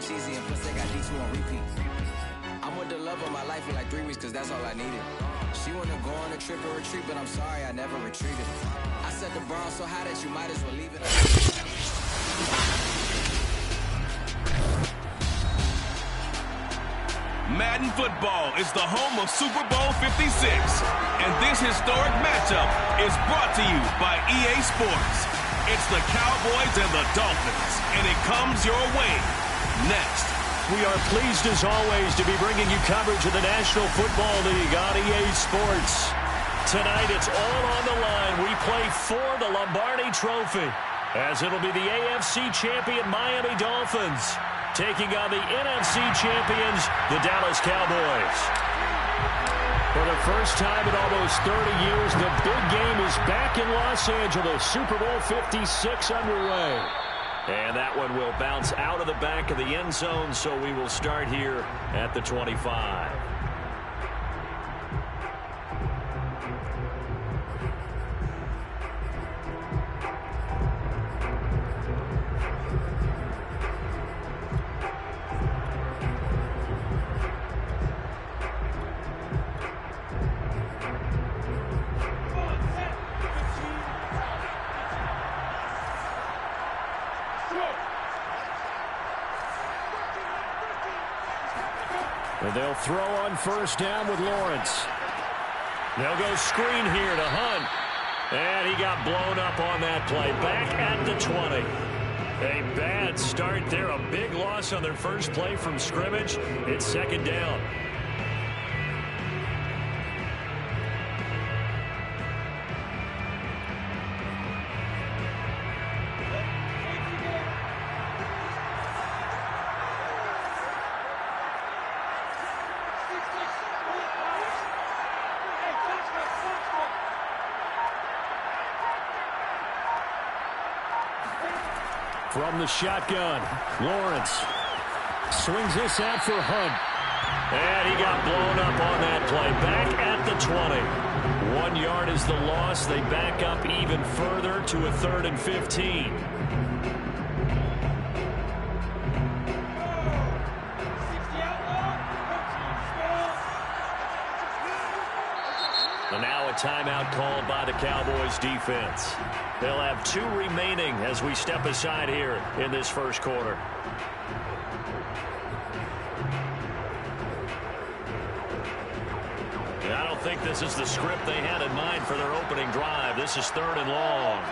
cheesy, and plus they got D2 on repeat. I'm with the love of my life for like 3 weeks, cause that's all I needed. She wanna go on a trip or retreat, but I'm sorry, I never retreated. I set the bar so high that you might as well leave it. Madden football is the home of Super Bowl 56, and this historic matchup is brought to you by EA Sports. It's the Cowboys and the Dolphins, and it comes your way next. We are pleased, as always, to be bringing you coverage of the National Football League on EA Sports. Tonight, it's all on the line. We play for the Lombardi Trophy, as it'll be the AFC champion Miami Dolphins taking on the NFC champions, the Dallas Cowboys. For the first time in almost 30 years, the big game is back in Los Angeles. Super Bowl 56 underway. And that one will bounce out of the back of the end zone, so we will start here at the 25. And they'll throw on first down with Lawrence. They'll go screen here to Hunt. And he got blown up on that play. Back at the 20. A bad start there. A big loss on their first play from scrimmage. It's second down. From the shotgun, Lawrence swings this out for Hunt. And he got blown up on that play. Back at the 20. 1 yard is the loss. They back up even further to a 3rd and 15. And now a timeout called by the Cowboys defense. They'll have 2 remaining as we step aside here in this first quarter. And I don't think this is the script they had in mind for their opening drive. This is 3rd and long.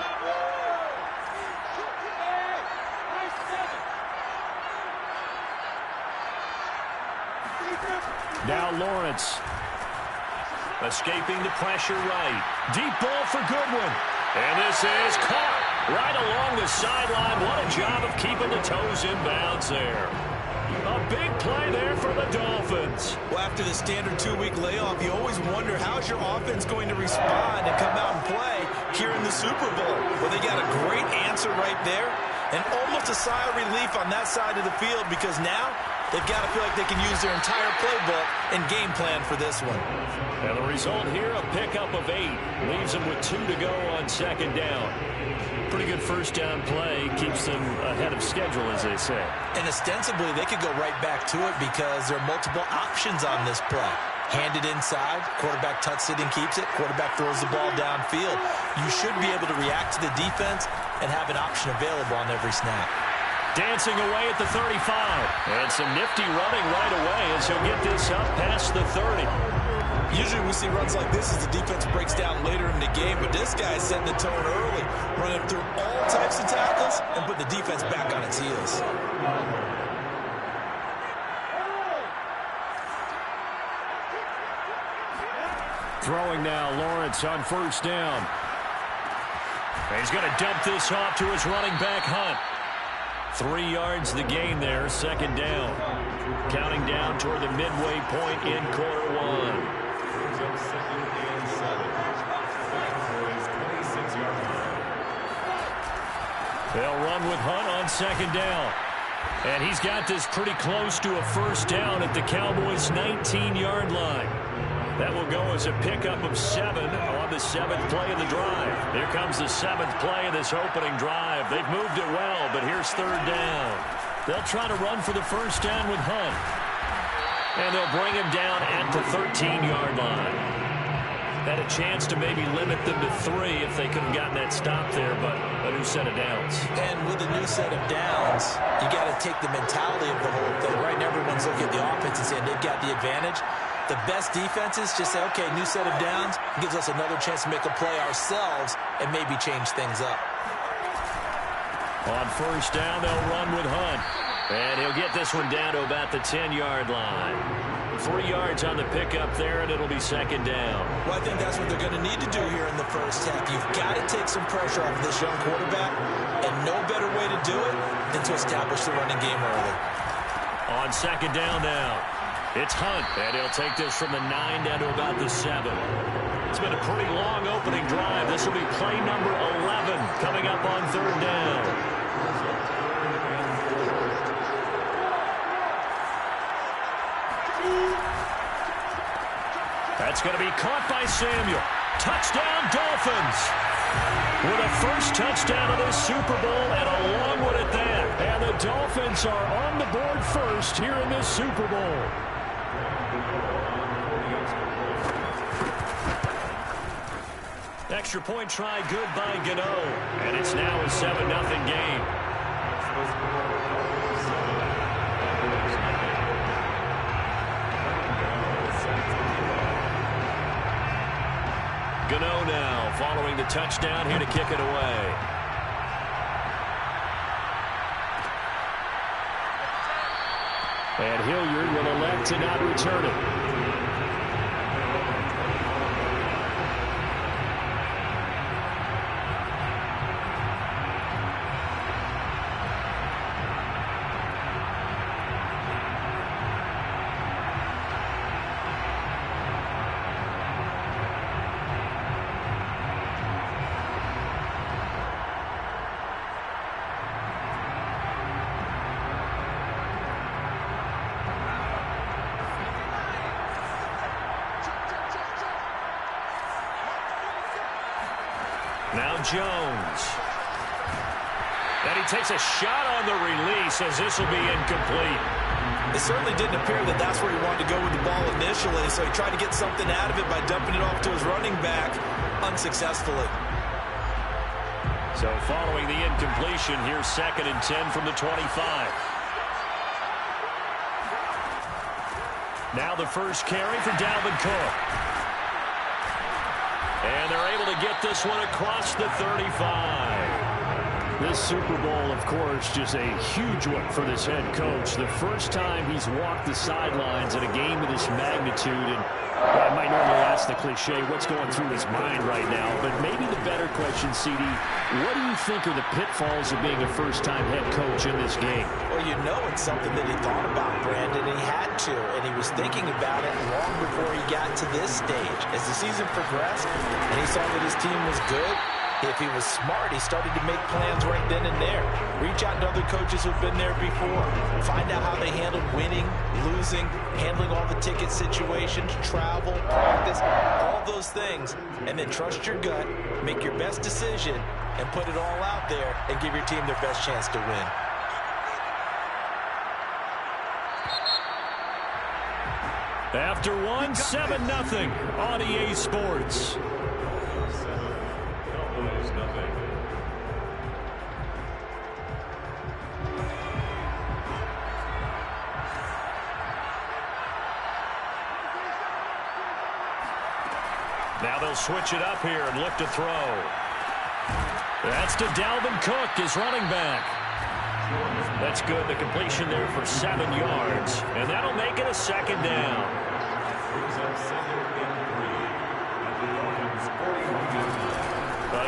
Now Lawrence. Escaping the pressure right. Deep ball for Goodwin. And this is caught right along the sideline. What a job of keeping the toes in bounds there. A big play there for the Dolphins. Well, after the standard 2-week layoff, you always wonder how's your offense going to respond and come out and play here in the Super Bowl. Well, they got a great answer right there and almost a sigh of relief on that side of the field because now they've got to feel like they can use their entire playbook and game plan for this one. And the result here, a pickup of 8. Leaves them with 2 to go on second down. Pretty good first down play. Keeps them ahead of schedule, as they say. And ostensibly, they could go right back to it because there are multiple options on this play. Hand it inside, quarterback tucks it and keeps it, quarterback throws the ball downfield. You should be able to react to the defense and have an option available on every snap. Dancing away at the 35. And some nifty running right away as he'll get this up past the 30. Usually we see runs like this as the defense breaks down later in the game, but this guy is setting the tone early, running through all types of tackles and putting the defense back on its heels. Throwing now, Lawrence on first down. He's going to dump this off to his running back, Hunt. 3 yards the gain there, second down. Counting down toward the midway point in quarter 1. They'll run with Hunt on second down. And he's got this pretty close to a first down at the Cowboys' 19-yard line. That will go as a pickup of 7 on the 7th play of the drive. Here comes the 7th play of this opening drive. They've moved it well, but here's third down. They'll try to run for the first down with Hunt. And they'll bring him down at the 13-yard line. Had a chance to maybe limit them to 3 if they could have gotten that stop there, but a new set of downs. And with a new set of downs, you got to take the mentality of the whole thing. Right now, everyone's looking at the offense and saying they've got the advantage. The best defenses just say, okay, new set of downs gives us another chance to make a play ourselves and maybe change things up. On first down, they'll run with Hunt. And he'll get this one down to about the 10-yard line. 3 yards on the pickup there, and it'll be second down. Well, I think that's what they're going to need to do here in the first half. You've got to take some pressure off this young quarterback, and no better way to do it than to establish the running game early. On second down now, it's Hunt, and he'll take this from the 9 down to about the 7. It's been a pretty long opening drive. This will be play number 11 coming up on third down. That's going to be caught by Samuel. Touchdown, Dolphins. With a first touchdown of this Super Bowl and a long one at that. And the Dolphins are on the board first here in this Super Bowl. Extra point try good by Gano. And it's now a 7-0 game. Gano now following the touchdown here to kick it away. And Hilliard will elect to not return it. Now Jones. And he takes a shot on the release as this will be incomplete. It certainly didn't appear that that's where he wanted to go with the ball initially, so he tried to get something out of it by dumping it off to his running back unsuccessfully. So following the incompletion, here's 2nd and 10 from the 25. Now the first carry for Dalvin Cook. And they're able to get this one across the 35. This Super Bowl, of course, just a huge one for this head coach. The first time he's walked the sidelines in a game of this magnitude. And I might normally ask the cliche, what's going through his mind right now? But maybe the better question, CD, what do you think are the pitfalls of being a first-time head coach in this game? Well, you know it's something that he thought about, Brandon, and he had to. And he was thinking about it long before he got to this stage. As the season progressed and he saw that his team was good, if he was smart, he started to make plans right then and there. Reach out to other coaches who've been there before. Find out how they handled winning, losing, handling all the ticket situations, travel, practice, all those things. And then trust your gut, make your best decision, and put it all out there and give your team their best chance to win. After one, 7-0 on EA Sports. Now they'll switch it up here and look to throw. That's to Dalvin Cook, his running back. That's good. The completion there for 7 yards. And that'll make it a 2nd down.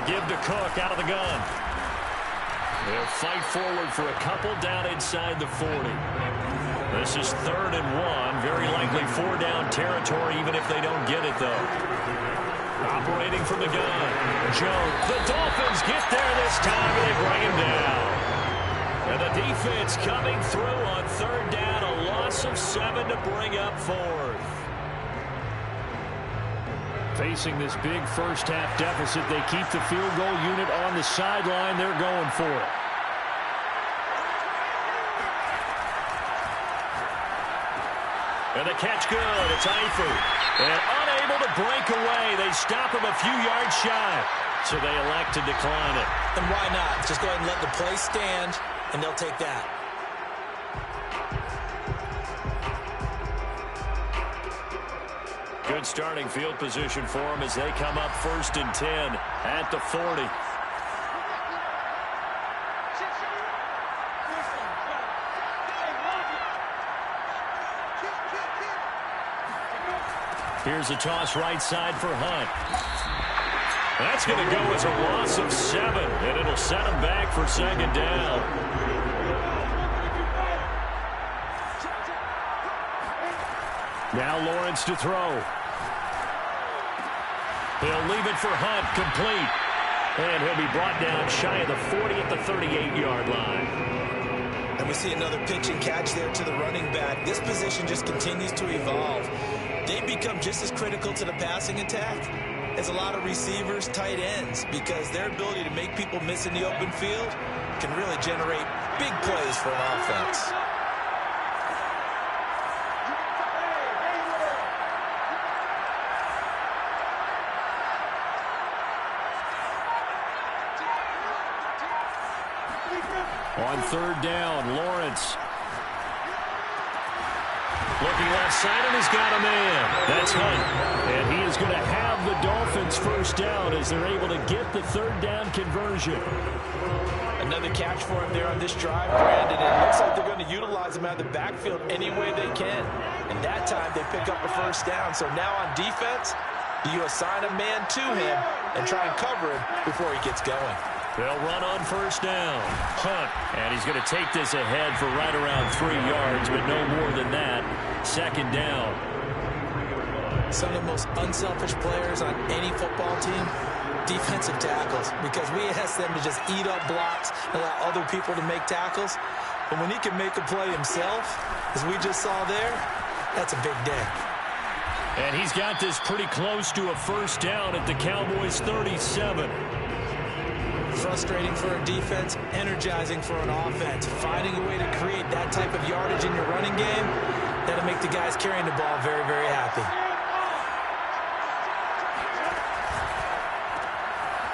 Give to Cook out of the gun. They'll fight forward for a couple down inside the 40. This is 3rd and 1. Very likely 4-down territory, even if they don't get it, though. Operating from the gun. Jones. The Dolphins get there this time, and they bring him down. And the defense coming through on 3rd down. A loss of 7 to bring up 4th. Facing this big first-half deficit, they keep the field goal unit on the sideline. They're going for it. And the catch good. It's Eifert. And unable to break away. They stop him a few yards shy. So they elect to decline it. And why not? Just go ahead and let the play stand, and they'll take that. Good starting field position for them as they come up 1st and 10 at the 40. Here's a toss right side for Hunt. That's going to go as a loss of 7, and it'll set him back for 2nd down. Now Lawrence to throw. He'll leave it for Hunt, complete. And he'll be brought down shy of the 40 at the 38-yard line. And we see another pitch and catch there to the running back. This position just continues to evolve. They become just as critical to the passing attack as a lot of receivers, tight ends, because their ability to make people miss in the open field can really generate big plays for an offense. On 3rd down, Lawrence. Looking left side, and he's got a man. That's Hunt. And he is going to have the Dolphins 1st down as they're able to get the 3rd down conversion. Another catch for him there on this drive, Brandon. And it looks like they're going to utilize him out of the backfield any way they can. And that time they pick up a 1st down. So now on defense, you assign a man to him and try and cover him before he gets going. They'll run on 1st down. Hunt. And he's going to take this ahead for right around 3 yards, but no more than that. 2nd down. Some of the most unselfish players on any football team, defensive tackles, because we ask them to just eat up blocks and allow other people to make tackles. But when he can make a play himself, as we just saw there, that's a big day. And he's got this pretty close to a 1st down at the Cowboys' 37. Frustrating for a defense, energizing for an offense. Finding a way to create that type of yardage in your running game, that'll make the guys carrying the ball very, very happy.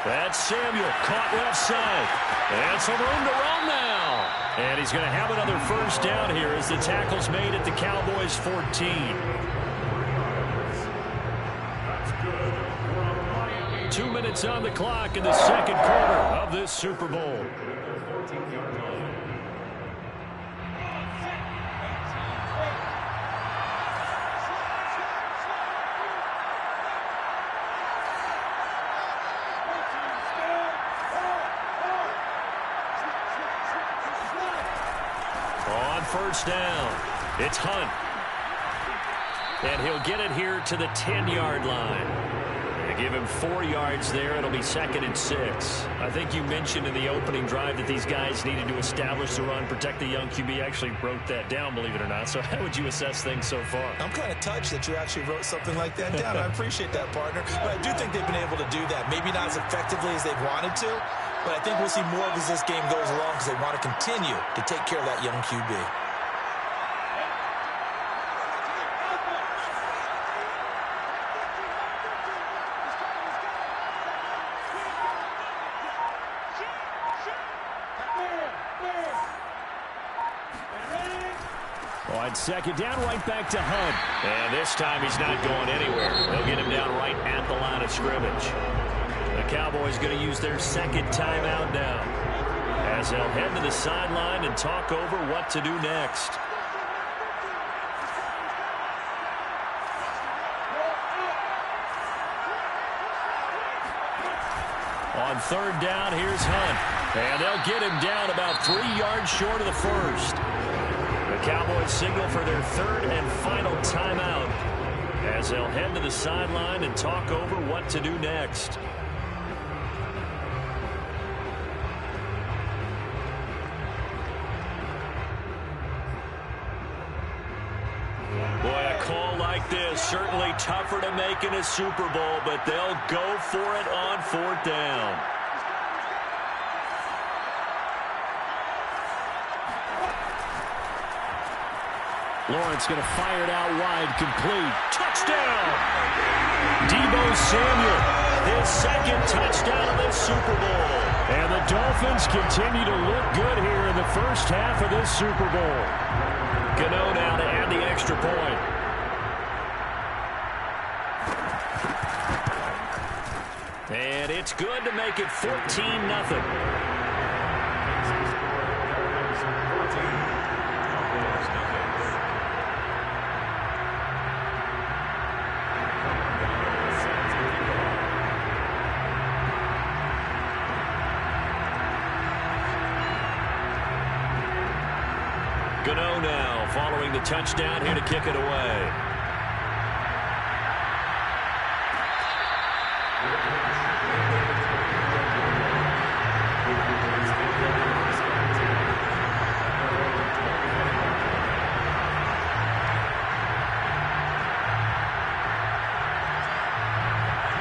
That's Samuel, caught left side. And some room to run now. And he's going to have another 1st down here as the tackle's made at the Cowboys' 14. 2 minutes on the clock in the 2nd quarter of this Super Bowl. On 1st down, it's Hunt. And he'll get it here to the 10-yard line. Give him 4 yards there. It'll be 2nd and 6. I think you mentioned in the opening drive that these guys needed to establish the run, protect the young QB. Actually wrote that down, believe it or not. So how would you assess things so far? I'm kind of touched that you actually wrote something like that down. I appreciate that, partner. But I do think they've been able to do that. Maybe not as effectively as they've wanted to, but I think we'll see more of as this game goes along because they want to continue to take care of that young QB. On 2nd down, right back to Hunt. And this time he's not going anywhere. They'll get him down right at the line of scrimmage. The Cowboys going to use their 2nd timeout now, as they'll head to the sideline and talk over what to do next. On 3rd down, here's Hunt. And they'll get him down about 3 yards short of the 1st. The Cowboys signal for their 3rd and final timeout as they'll head to the sideline and talk over what to do next. Boy, a call like this, certainly tougher to make in a Super Bowl, but they'll go for it on 4th down. Lawrence going to fire it out wide, complete. Touchdown! Deebo Samuel, his second touchdown of this Super Bowl. And the Dolphins continue to look good here in the first half of this Super Bowl. Gano now to add the extra point. And it's good to make it 14-0. Gano now following the touchdown here to kick it away.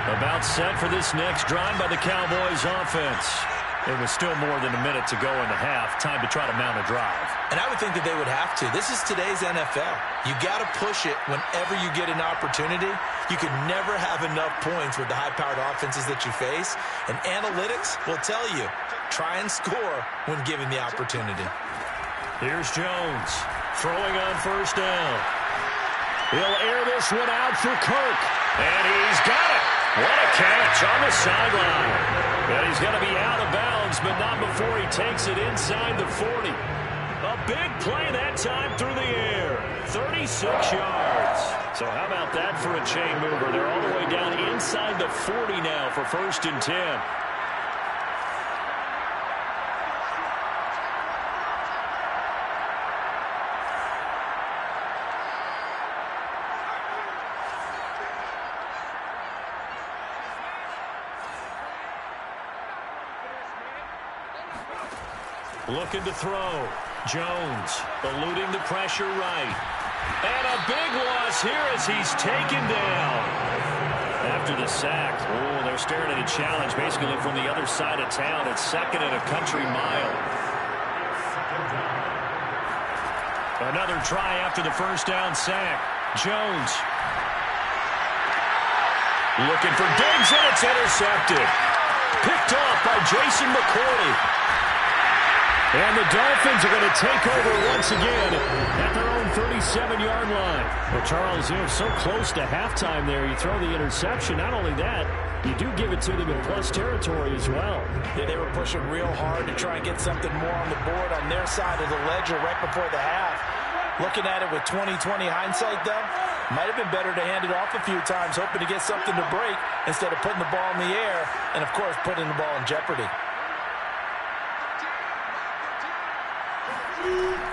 About set for this next drive by the Cowboys offense. It was still more than a minute to go in the half. Time to try to mount a drive. And I would think that they would have to. This is today's NFL. You got to push it whenever you get an opportunity. You could never have enough points with the high-powered offenses that you face. And analytics will tell you, try and score when given the opportunity. Here's Jones throwing on first down. He'll air this one out for Kirk. And he's got it. What a catch on the sideline. And he's going to be out of bounds, but not before he takes it inside the 40. A big play that time through the air. 36 yards. So how about that for a chain mover? They're all the way down inside the 40 now for 1st and 10. Looking to throw. Jones eluding the pressure right. And a big loss here as he's taken down. After the sack, they're staring at a challenge basically from the other side of town. It's 2nd and a country mile. Another try after the first down sack. Jones. Looking for Diggs, and it's intercepted. Picked off by Jason McCourty. And the Dolphins are going to take over once again at their own 37-yard line. Well, Charles, so close to halftime there. You throw the interception. Not only that, you do give it to them in plus territory as well. Yeah, they were pushing real hard to try and get something more on the board on their side of the ledger right before the half. Looking at it with 20/20 hindsight, though, might have been better to hand it off a few times, hoping to get something to break instead of putting the ball in the air and, of course, putting the ball in jeopardy.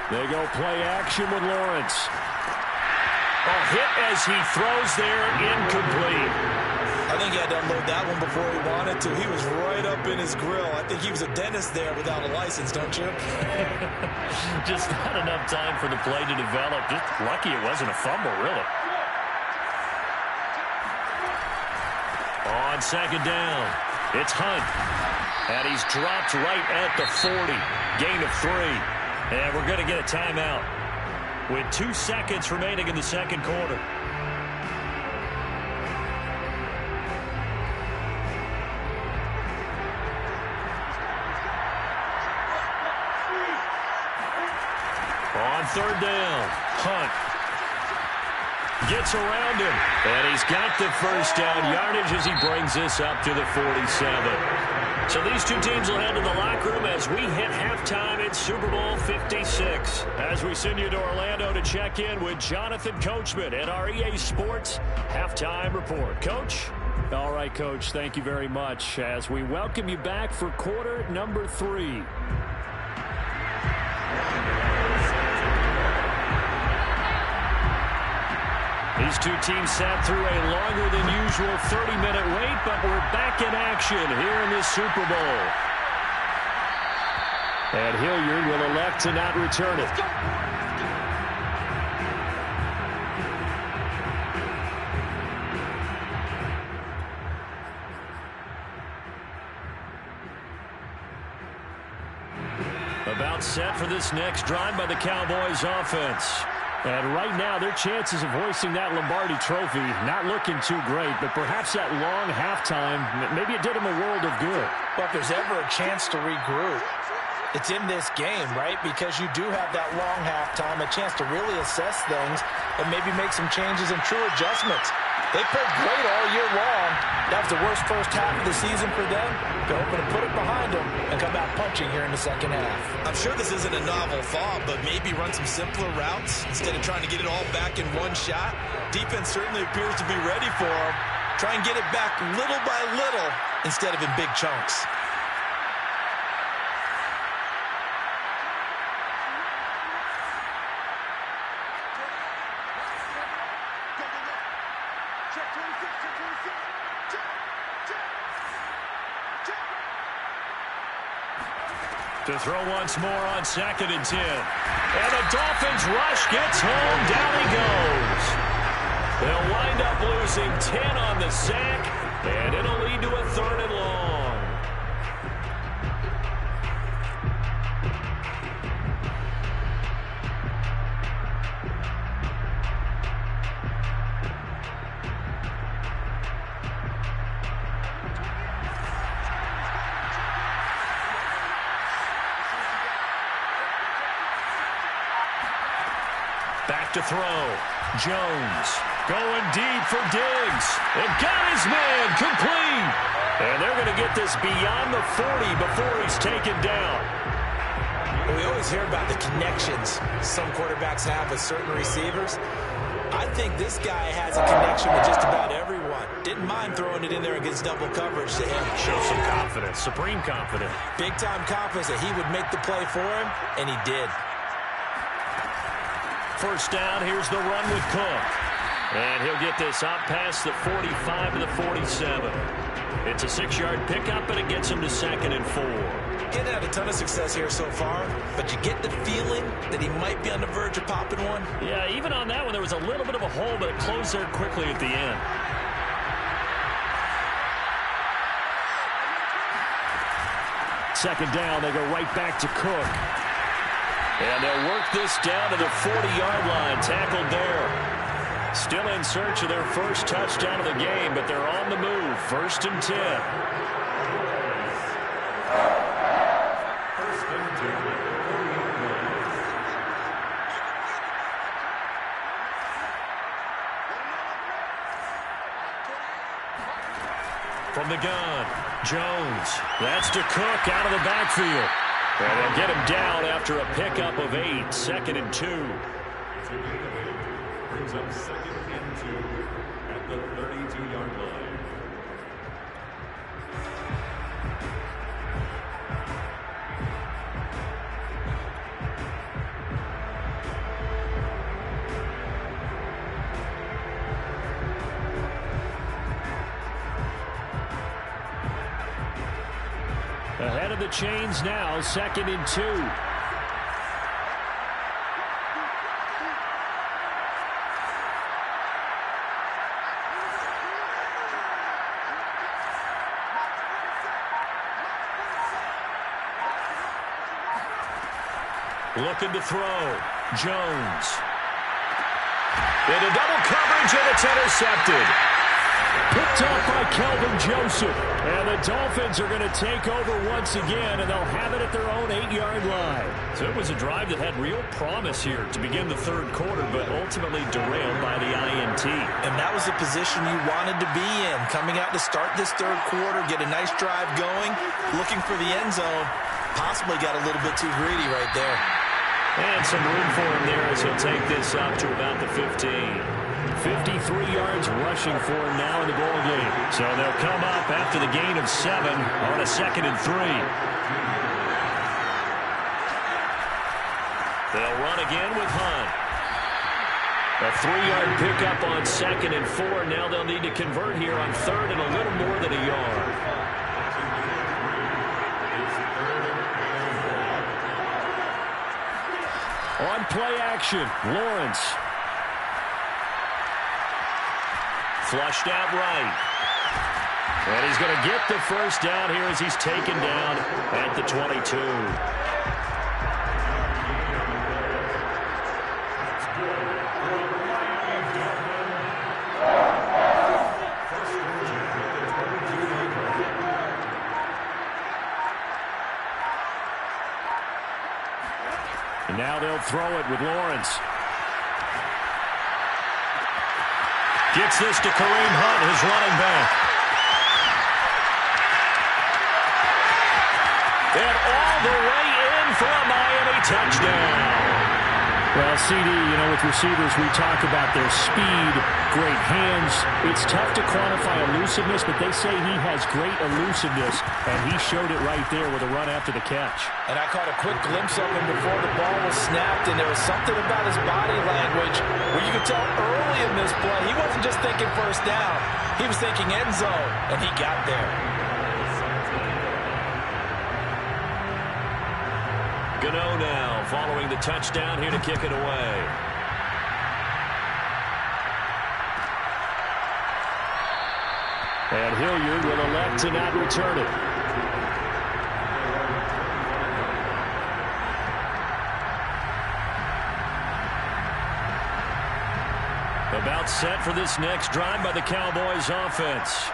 They go play action with Lawrence. A hit as he throws there, incomplete. I think he had to unload that one before he wanted to. He was right up in his grill. I think he was a dentist there without a license, don't you? Just not enough time for the play to develop. Just lucky it wasn't a fumble, really. On 2nd down, it's Hunt. And he's dropped right at the 40. Gain of 3. And we're going to get a timeout with 2 seconds remaining in the second quarter. On 3rd down, Hunt gets around him, and he's got the first down yardage as he brings this up to the 47. So these two teams will head to the locker room as we hit halftime in Super Bowl 56. As we send you to Orlando to check in with Jonathan Coachman at our EA Sports Halftime Report. Coach? All right, Coach, thank you very much as we welcome you back for quarter number 3. These two teams sat through a longer than usual 30-minute wait, but we're back in action here in this Super Bowl. And Hilliard will elect to not return it. About set for this next drive by the Cowboys offense. And right now, their chances of hoisting that Lombardi trophy not looking too great, but perhaps that long halftime, maybe it did them a world of good. Well, if there's ever a chance to regroup, it's in this game, right? Because you do have that long halftime, a chance to really assess things and maybe make some changes and true adjustments. They played great all year long. That was the worst first half of the season for them. They're hoping to put it behind them and come out punching here in the second half. I'm sure this isn't a novel thought, but maybe run some simpler routes instead of trying to get it all back in one shot. Defense certainly appears to be ready for them. Try and get it back little by little instead of in big chunks. To throw once more on 2nd and 10. And the Dolphins rush gets home. Down he goes. They'll wind up losing 10 on the sack, and it'll lead to a 3rd and long. Back to throw. Jones going deep for Diggs. And got his man complete. And they're going to get this beyond the 40 before he's taken down. We always hear about the connections some quarterbacks have with certain receivers. I think this guy has a connection with just about everyone. Didn't mind throwing it in there against double coverage to him. Show some confidence, supreme confidence. Big-time confidence that he would make the play for him, and he did. First down, here's the run with Cook. And he'll get this out past the 45 to the 47. It's a 6-yard pickup, and it gets him to 2nd and 4. Getting had a ton of success here so far, but you get the feeling that he might be on the verge of popping one. Yeah, even on that one, there was a little bit of a hole, but it closed there quickly at the end. Second down, they go right back to Cook. And they'll work this down to the 40-yard line, tackled there. Still in search of their first touchdown of the game, but they're on the move. 1st and 10. From the gun, Jones. That's to Cook out of the backfield. And they'll get him down after a pickup of 8. 2nd and 2. Brings up 2nd and 2 at the 32-yard line. Ahead of the chains now, 2nd and 2. Looking to throw. Jones. Into double coverage, and it's intercepted. Picked up by Kelvin Joseph. And the Dolphins are going to take over once again, and they'll have it at their own 8-yard line. So it was a drive that had real promise here to begin the 3rd quarter, but ultimately derailed by the INT. And that was the position you wanted to be in. Coming out to start this 3rd quarter, get a nice drive going, looking for the end zone. Possibly got a little bit too greedy right there. And some room for him there as he'll take this up to about the 15. 53 yards rushing for him now in the ball game. So they'll come up after the gain of 7 on a 2nd and 3. They'll run again with Hunt. A 3-yard pickup on 2nd and 4. Now they'll need to convert here on 3rd and a little more than a yard. On play action, Lawrence. Flushed out right. And he's going to get the first down here as he's taken down at the 22. throw it with Lawrence. Gets this to Kareem Hunt, his running back. And all the way in for a Miami touchdown. Well, CD, with receivers, we talk about their speed, great hands. It's tough to quantify elusiveness, but they say he has great elusiveness, and he showed it right there with a run after the catch. And I caught a quick glimpse of him before the ball was snapped, and there was something about his body language where you could tell early in this play he wasn't just thinking first down. He was thinking end zone, and he got there. Gano now following the touchdown here to kick it away. And Hilliard will elect to not return it. About set for this next drive by the Cowboys offense.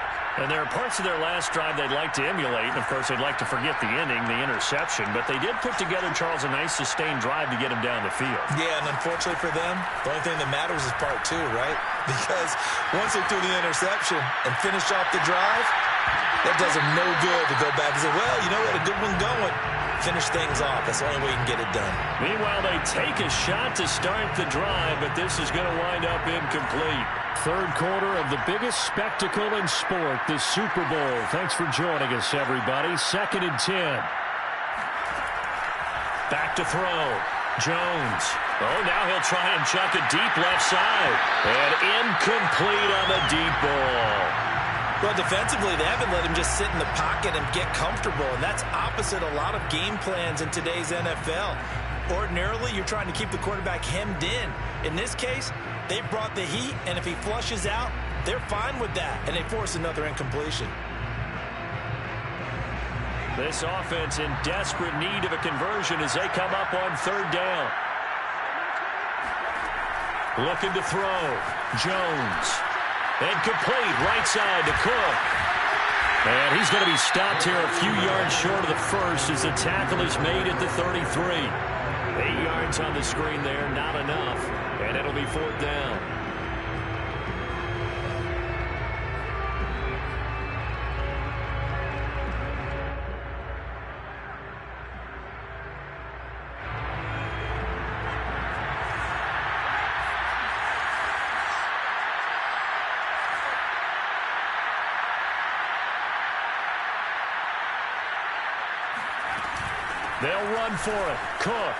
And there are parts of their last drive they'd like to emulate. And, of course, they'd like to forget the ending, the interception. But they did put together, Charles, a nice sustained drive to get him down the field. Yeah, and unfortunately for them, the only thing that matters is part two, right? Because once they threw the interception and finished off the drive, that does them no good to go back and say, well, we had a good one going. Finish things off. That's the only way you can get it done. Meanwhile, they take a shot to start the drive, but this is going to wind up incomplete. Third quarter of the biggest spectacle in sport, the Super Bowl. Thanks for joining us, everybody. 2nd and 10. Back to throw. Jones. Oh, now he'll try and chuck it deep left side. And incomplete on the deep ball. Well, defensively, they haven't let him just sit in the pocket and get comfortable, and that's opposite a lot of game plans in today's NFL. Ordinarily, you're trying to keep the quarterback hemmed in. In this case, they brought the heat, and if he flushes out, they're fine with that, and they force another incompletion. This offense in desperate need of a conversion as they come up on 3rd down. Looking to throw. Jones. And complete right side to Cook. And he's going to be stopped here a few yards short of the first as the tackle is made at the 33. 8 yards on the screen there, not enough. And it'll be 4th down. They'll run for it. Cook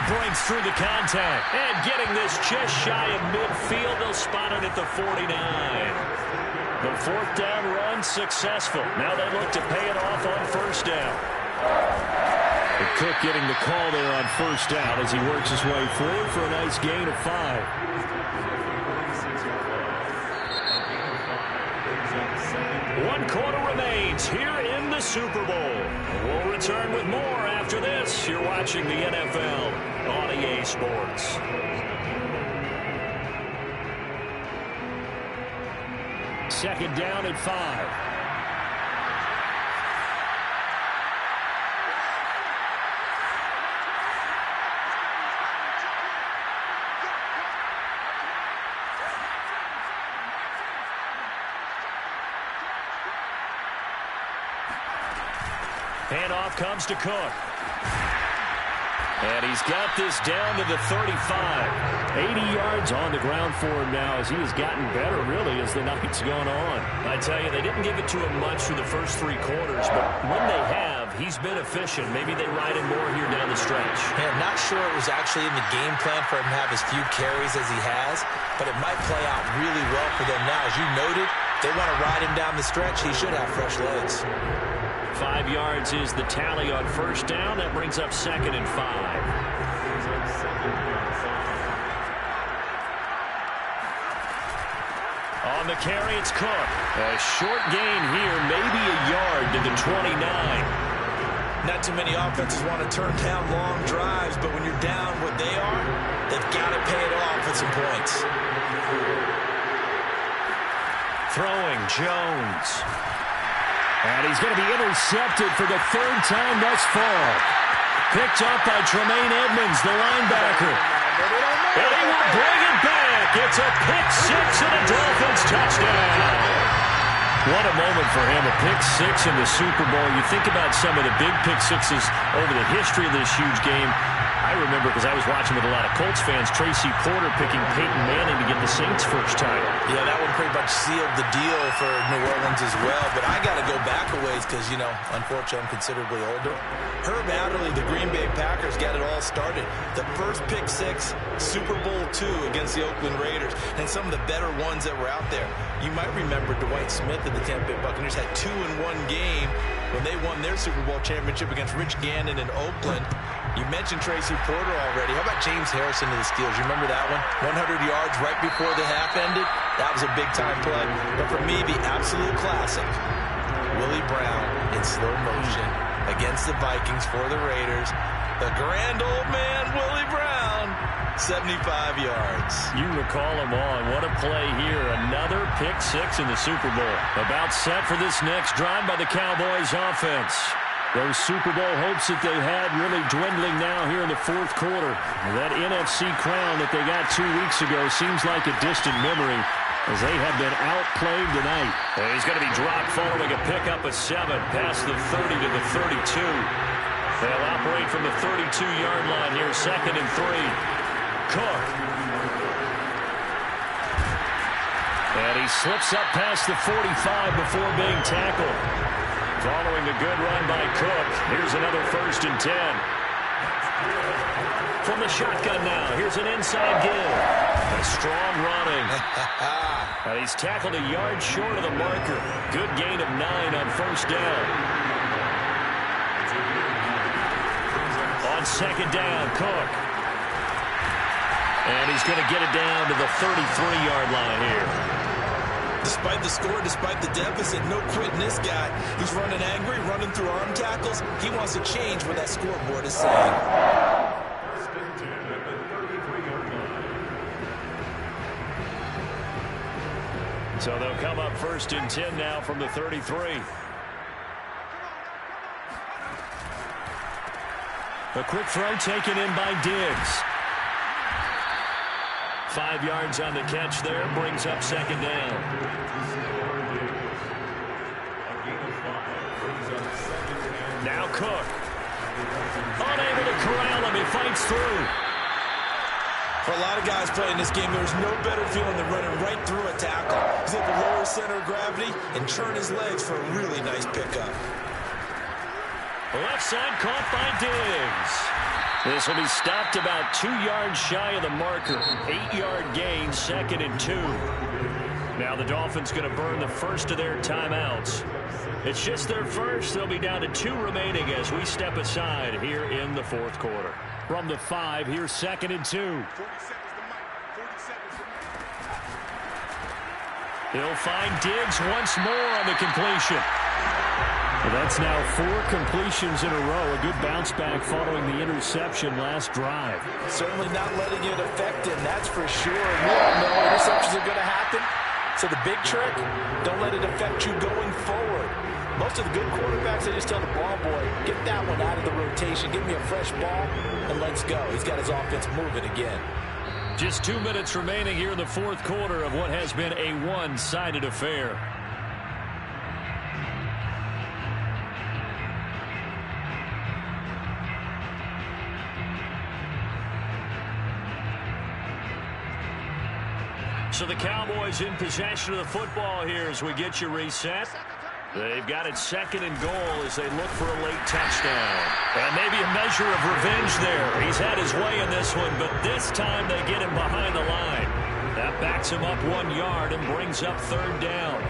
breaks through the contact. And getting this just shy of midfield. They'll spot it at the 49. The 4th down run successful. Now they look to pay it off on 1st down. And Cook getting the call there on 1st down as he works his way forward for a nice gain of 5. 1 quarter remains here in the Super Bowl. We'll return with more after this. You're watching the NFL on EA Sports. Second down at 5. Handoff comes to Cook. And he's got this down to the 35. 80 yards on the ground for him now as he has gotten better, really, as the night's gone on. I tell you, they didn't give it to him much through the first 3 quarters, but when they have, he's been efficient. Maybe they ride him more here down the stretch. Yeah, I'm not sure it was actually in the game plan for him to have as few carries as he has, but it might play out really well for them now. As you noted, they want to ride him down the stretch. He should have fresh legs. 5 yards is the tally on 1st down. That brings up 2nd and 5. On the carry, it's Cook. A short gain here, maybe a yard to the 29. Not too many offenses want to turn down long drives, but when you're down what they are, they've got to pay it off with some points. Throwing, Jones. And he's going to be intercepted for the 3rd time thus far. Picked up by Tremaine Edmonds, the linebacker. And he will bring it back. It's a pick six and a Dolphins touchdown. What a moment for him, a pick six in the Super Bowl. You think about some of the big pick sixes over the history of this huge game. I remember, because I was watching with a lot of Colts fans, Tracy Porter picking Peyton Manning to get the Saints' first title. Yeah, that one pretty much sealed the deal for New Orleans as well. But I got to go back a ways because, you know, unfortunately, I'm considerably older. Herb Adderley, the Green Bay Packers, got it all started. The first pick six, Super Bowl II against the Oakland Raiders, and some of the better ones that were out there. You might remember Dwight Smith of the Tampa Bay Buccaneers had 2 in one game when they won their Super Bowl championship against Rich Gannon in Oakland. You mentioned Tracy Porter already. How about James Harrison to the Steelers? You remember that one? 100 yards right before the half ended. That was a big-time play. But for me, the absolute classic, Willie Brown in slow motion against the Vikings for the Raiders. The grand old man, Willie Brown, 75 yards. You recall them all. What a play here. Another pick six in the Super Bowl. About set for this next drive by the Cowboys offense. Those Super Bowl hopes that they had really dwindling now here in the fourth quarter. That NFC crown that they got 2 weeks ago seems like a distant memory as they have been outplayed tonight. And he's going to be dropped following a pickup of 7 past the 30 to the 32. They'll operate from the 32-yard line here, 2nd and 3. Cook. And he slips up past the 45 before being tackled. Following a good run by Cook. Here's another 1st and 10. From the shotgun now. Here's an inside give. A strong running. And he's tackled a yard short of the marker. Good gain of 9 on 1st down. On 2nd down, Cook. And he's going to get it down to the 33-yard line here. Despite the score, despite the deficit, no quitting this guy. He's running angry, running through arm tackles. He wants to change what that scoreboard is saying. So they'll come up 1st and 10 now from the 33. A quick throw taken in by Diggs. 5 yards on the catch there, brings up 2nd down. Now Cook. Unable to corral him, he fights through. For a lot of guys playing this game, there's no better feeling than running right through a tackle. He's able to lower center of gravity and turn his legs for a really nice pickup. Left side caught by Diggs. This will be stopped about 2 yards shy of the marker. 8-yard gain, 2nd and 2. Now the Dolphins going to burn the first of their timeouts. It's just their first. They'll be down to 2 remaining as we step aside here in the fourth quarter. From the 5, here's 2nd and 2. He'll find Diggs once more on the completion. Well, that's now 4 completions in a row. A good bounce back following the interception last drive. Certainly not letting it affect him, that's for sure. We all know interceptions are going to happen. So the big trick, don't let it affect you going forward. Most of the good quarterbacks, they just tell the ball boy, get that one out of the rotation, give me a fresh ball, and let's go. He's got his offense moving again. Just 2 minutes remaining here in the fourth quarter of what has been a one-sided affair. So the Cowboys in possession of the football here as we get you reset. They've got it 2nd and goal as they look for a late touchdown. And maybe a measure of revenge there. He's had his way in this one, but this time they get him behind the line. That backs him up 1 yard and brings up 3rd down.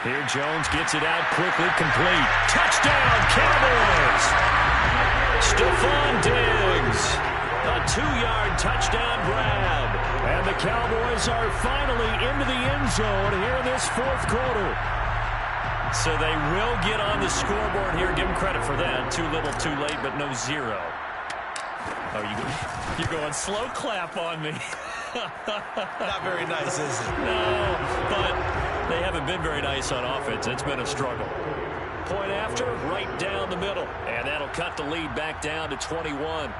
Here Jones gets it out quickly, complete. Touchdown, Cowboys! Stephon Diggs A 2-yard touchdown grab. And the Cowboys are finally into the end zone here in this fourth quarter. So they will get on the scoreboard here. Give them credit for that. Too little, too late, but no zero. Oh, you're going slow clap on me. Not very nice, is it? No, but they haven't been very nice on offense. It's been a struggle. Point after, right down the middle. And that'll cut the lead back down to 21.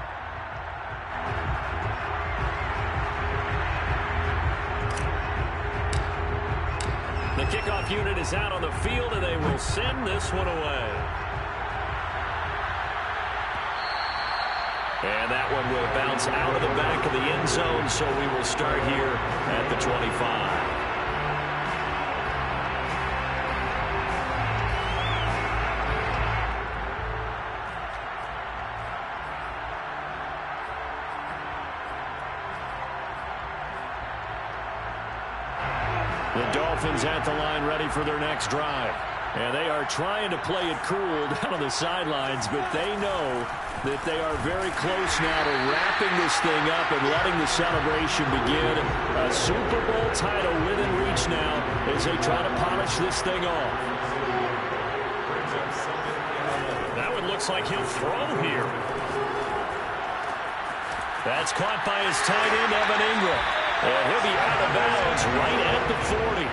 The kickoff unit is out on the field, and they will send this one away. And that one will bounce out of the back of the end zone, so we will start here at the 25. The Dolphins at the line ready for their next drive. And they are trying to play it cool down on the sidelines, but they know that they are very close now to wrapping this thing up and letting the celebration begin. A Super Bowl title within reach now as they try to polish this thing off. That one looks like he'll throw here. That's caught by his tight end, Evan Ingram. And he'll be out of bounds right at the 40.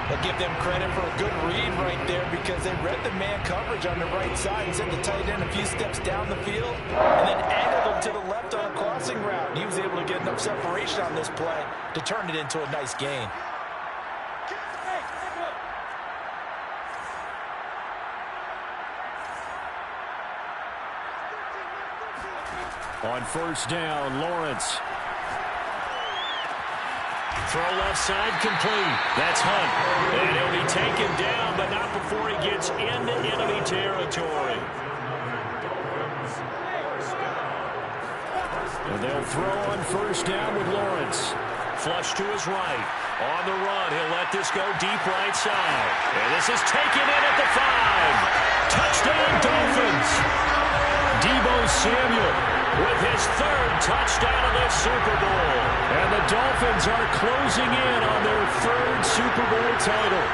I'll give them credit for a good read right there because they read the man coverage on the right side and sent the tight end a few steps down the field and then angled him to the left on a crossing route. And he was able to get enough separation on this play to turn it into a nice gain. On first down, Lawrence. Throw left side complete. That's Hunt. And he'll be taken down, but not before he gets into enemy territory. And they'll throw on first down with Lawrence. Flush to his right. On the run, he'll let this go deep right side. And this is taken in at the 5. Touchdown, Dolphins. Deebo Samuel with his third touchdown of the Super Bowl. And the Dolphins are closing in on their third Super Bowl title.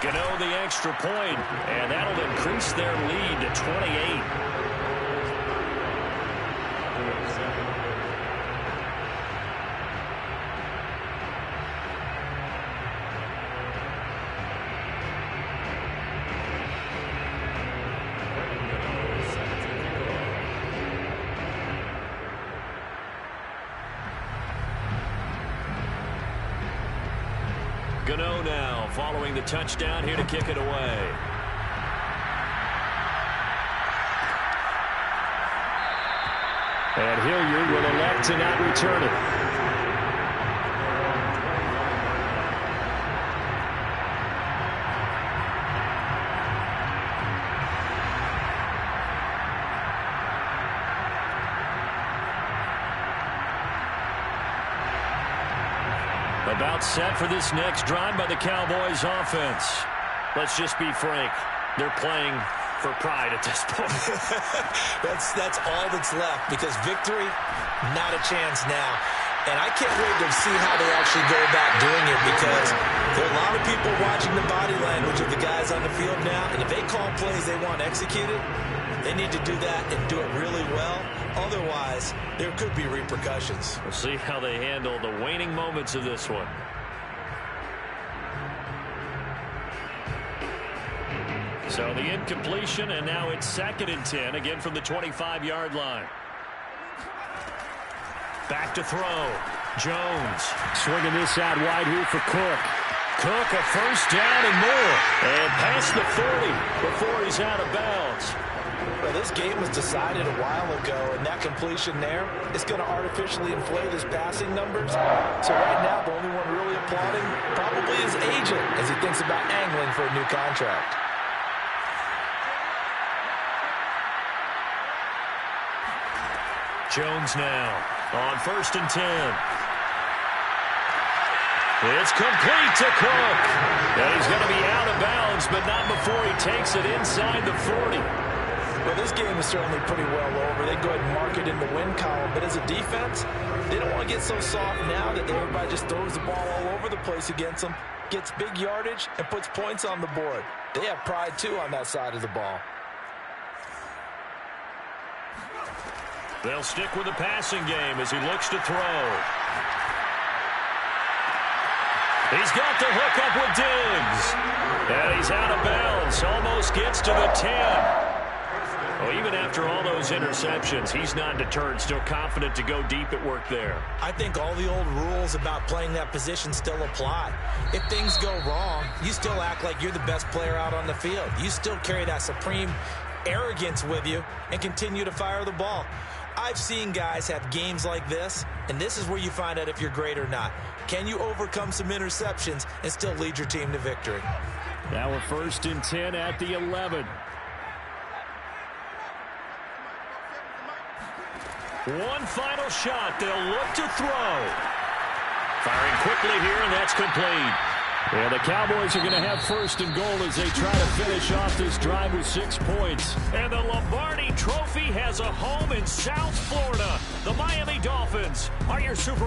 Gano the extra point, and that'll increase their lead to 28. Gano now following the touchdown here to kick it away. And Hilliard will elect to not return it. About set for this next drive by the Cowboys offense. Let's just be frank. They're playing for pride at this point. That's all that's left because victory, not a chance now. And I can't wait to see how they actually go about doing it because there are a lot of people watching the body language of the guys on the field now. And if they call plays they want executed, they need to do that and do it really well. Otherwise, there could be repercussions. We'll see how they handle the waning moments of this one. So the incompletion, and now it's 2nd and 10, again from the 25-yard line. Back to throw. Jones swinging this out wide here for Cook. Cook a first down and more. And past the 40 before he's out of bounds. Well, this game was decided a while ago, and that completion there is going to artificially inflate his passing numbers. So right now, the only one really applauding probably his agent as he thinks about angling for a new contract. Jones now on 1st and 10. It's complete to Cook. And he's going to be out of bounds, but not before he takes it inside the 40. Well, this game is certainly pretty well over. They go ahead and mark it in the win column. But as a defense, they don't want to get so soft now that everybody just throws the ball all over the place against them, gets big yardage, and puts points on the board. They have pride, too, on that side of the ball. They'll stick with the passing game as he looks to throw. He's got the hook up with Diggs. And he's out of bounds. Almost gets to the 10. Well, even after all those interceptions, he's not deterred, still confident to go deep at work there. I think all the old rules about playing that position still apply. If things go wrong, you still act like you're the best player out on the field. You still carry that supreme arrogance with you and continue to fire the ball. I've seen guys have games like this, and this is where you find out if you're great or not. Can you overcome some interceptions and still lead your team to victory? Now we're 1st and 10 at the 11. One final shot. They'll look to throw. Firing quickly here, and that's complete. Well, the Cowboys are going to have 1st and goal as they try to finish off this drive with 6 points. And the Lombardi Trophy has a home in South Florida. The Miami Dolphins are your Super Bowl